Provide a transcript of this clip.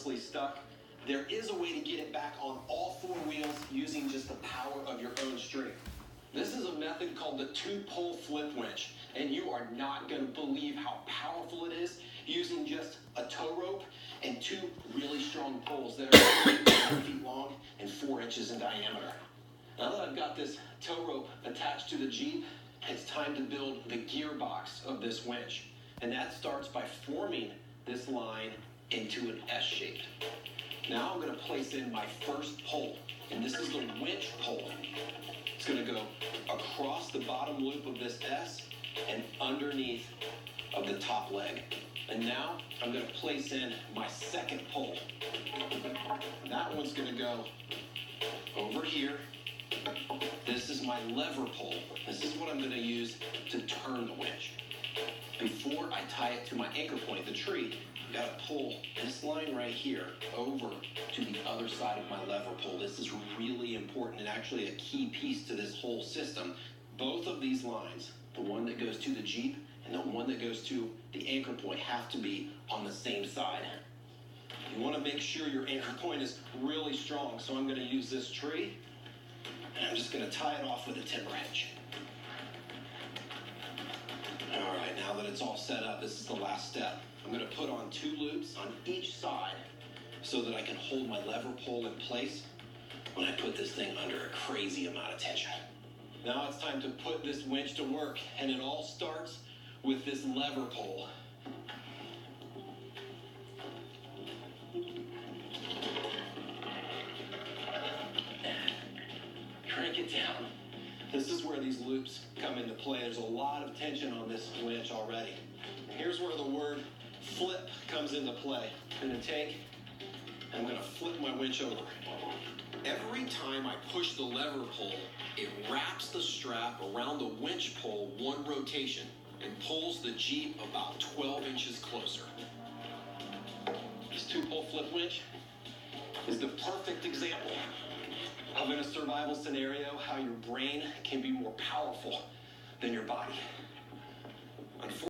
ridiculously stuck, there is a way to get it back on all four wheels using just the power of your own strength. This is a method called the two-pole flip winch, and you are not going to believe how powerful it is using just a tow rope and two really strong poles that are 4 feet long and 4 inches in diameter. Now that I've got this tow rope attached to the Jeep, it's time to build the gearbox of this winch. And that starts by forming this line into an S shape. Now I'm going to place in my first pole, and this is the winch pole. It's going to go across the bottom loop of this S and underneath of the top leg. And now I'm going to place in my second pole. That one's going to go over here. This is my lever pole. This is what I'm going to use to turn the winch. Before I tie it to my anchor point, the tree, I've got to pull this line right here over to the other side of my lever pole. This is really important and actually a key piece to this whole system. Both of these lines, the one that goes to the Jeep and the one that goes to the anchor point, have to be on the same side. You want to make sure your anchor point is really strong, so I'm going to use this tree, and I'm just going to tie it off with a timber hitch. All right, now that it's all set up, this is the last step. I'm going to put on 2 loops on each side so that I can hold my lever pole in place when I put this thing under a crazy amount of tension. Now it's time to put this winch to work, and it all starts with this lever pole. Crank it down. This is where these loops come into play. There's a lot of tension on this winch already. Here's where the word flip comes into play. I'm going to take, I'm going to flip my winch over. Every time I push the lever pole, it wraps the strap around the winch pole 1 rotation and pulls the Jeep about 12 inches closer. This 2-pole flip winch is the perfect example of, in a survival scenario, how your brain can be more powerful than your body.